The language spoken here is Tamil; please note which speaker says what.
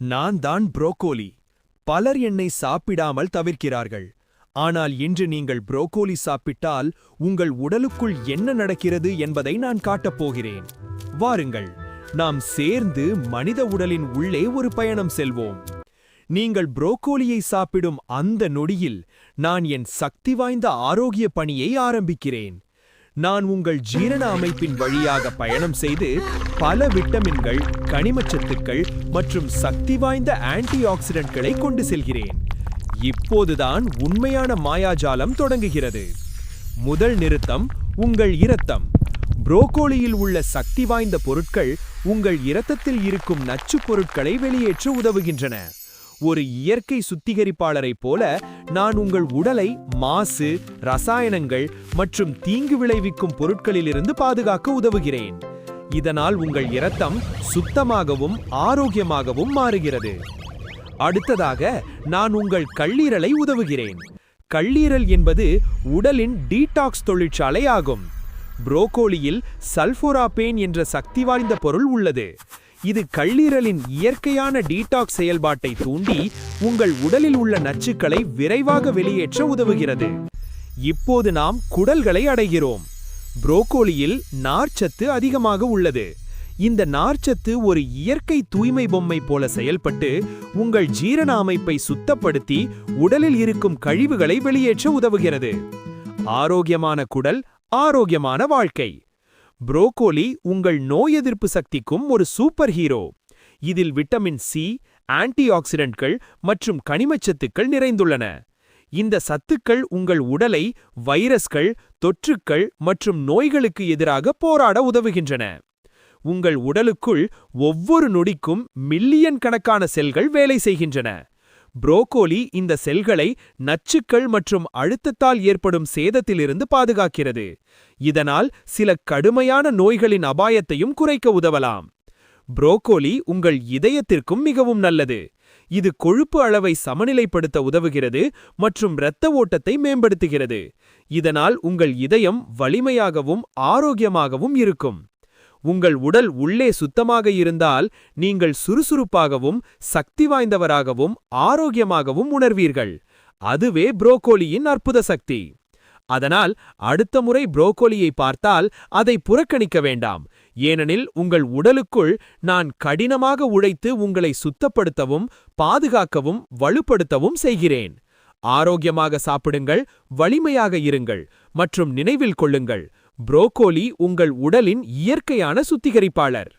Speaker 1: நான் தான் புரோக்கோலி. பலர் என்னை சாப்பிடாமல் தவிர்க்கிறார்கள். ஆனால் இன்று நீங்கள் புரோக்கோலி சாப்பிட்டால் உங்கள் உடலுக்குள் என்ன நடக்கிறது என்பதை நான் காட்டப் போகிறேன். வாருங்கள், நாம் சேர்ந்து மனித உடலின் உள்ளே ஒரு பயணம் செல்வோம். நீங்கள் புரோக்கோலியை சாப்பிடும் அந்த நொடியில் நான் என் சக்தி வாய்ந்த ஆரோக்கிய பணியை ஆரம்பிக்கிறேன். நான் உங்கள் ஜீரண அமைப்பின் வழியாக பயணம் செய்து பல விட்டமின்கள், கனிமச்சத்துக்கள் மற்றும் சக்தி வாய்ந்த ஆன்டி ஆக்சிடென்ட்களை கொண்டு செல்கிறேன். இப்போதுதான் உண்மையான மாயாஜாலம் தொடங்குகிறது. முதல் நிறுத்தம் உங்கள் இரத்தம். புரோக்கோலியில் உள்ள சக்தி வாய்ந்த பொருட்கள் உங்கள் இரத்தத்தில் இருக்கும் நச்சுப் பொருட்களை வெளியேற்ற உதவுகின்றன. ஒரு இயற்கை சுத்திகரிப்பாளரைப் போல நான் உங்கள் உடலை மாசு, ரசாயனங்கள் மற்றும் தீங்கு விளைவிக்கும் பொருட்களிலிருந்து பாதுகாக்க உதவுகிறேன். இதனால் உங்கள் இரத்தம் சுத்தமாகவும் ஆரோக்கியமாகவும் மாறுகிறது. அடுத்ததாக நான் உங்கள் கல்லீரலை உதவுகிறேன். கல்லீரல் என்பது உடலின் டீடாக்ஸ் தொழிற்சாலை ஆகும். புரோக்கோலியில் சல்போராபேன் என்ற சக்தி வாய்ந்த பொருள் உள்ளது. இது கல்லீரலின் இயற்கையான டீடாக்ஸ் செயல்பாட்டை தூண்டி உங்கள் உடலில் உள்ள நச்சுக்களை விரைவாக வெளியேற்ற உதவுகிறது. இப்போது நாம் குடல்களை அடைகிறோம். புரோக்கோலியில் நார்ச்சத்து அதிகமாக உள்ளது. இந்த நார்ச்சத்து ஒரு இயற்கை தூய்மை பொம்மை போல செயல்பட்டு உங்கள் ஜீரண அமைப்பை சுத்தப்படுத்தி உடலில் இருக்கும் கழிவுகளை வெளியேற்ற உதவுகிறது. ஆரோக்கியமான குடல், ஆரோக்கியமான வாழ்க்கை. புரோக்கோலி உங்கள் நோய் எதிர்ப்பு சக்திக்கும் ஒரு சூப்பர் ஹீரோ. இதில் விட்டமின் சி, ஆன்டி ஆக்சிடென்ட்கள் மற்றும் கனிமச்சத்துக்கள் நிறைந்துள்ளன. இந்த சத்துக்கள் உங்கள் உடலை வைரஸ்கள், தொற்றுக்கள் மற்றும் நோய்களுக்கு எதிராக போராட உதவுகின்றன. உங்கள் உடலுக்குள் ஒவ்வொரு நொடிக்கும் மில்லியன் கணக்கான செல்கள் வேலை செய்கின்றன. புரோக்கோலி இந்த செல்களை நச்சுக்கள் மற்றும் அழுத்தத்தால் ஏற்படும் சேதத்திலிருந்து பாதுகாக்கிறது. இதனால் சில கடுமையான நோய்களின் அபாயத்தையும் குறைக்க உதவலாம். புரோக்கோலி உங்கள் இதயத்திற்கும் மிகவும் நல்லது. இது கொழுப்பு அளவை சமநிலைப்படுத்த உதவுகிறது மற்றும் இரத்த ஓட்டத்தை மேம்படுத்துகிறது. இதனால் உங்கள் இதயம் வலிமையாகவும் ஆரோக்கியமாகவும் இருக்கும். உங்கள் உடல் உள்ளே சுத்தமாக இருந்தால் நீங்கள் சுறுசுறுப்பாகவும் சக்தி வாய்ந்தவராகவும் ஆரோக்கியமாகவும் உணர்வீர்கள். அதுவே புரோக்கோலியின் அற்புத சக்தி. அதனால் அடுத்த முறை புரோக்கோலியை பார்த்தால் அதை புறக்கணிக்க வேண்டாம். ஏனெனில் உங்கள் உடலுக்குள் நான் கடினமாக உழைத்து உங்களை சுத்தப்படுத்தவும் பாதுகாக்கவும் வலுப்படுத்தவும் செய்கிறேன். ஆரோக்கியமாக சாப்பிடுங்கள், வலிமையாக இருங்கள் மற்றும் நினைவில் கொள்ளுங்கள், புரோக்கோலி உங்கள் உடலின் இயற்கையான சுத்திகரிப்பாளர்.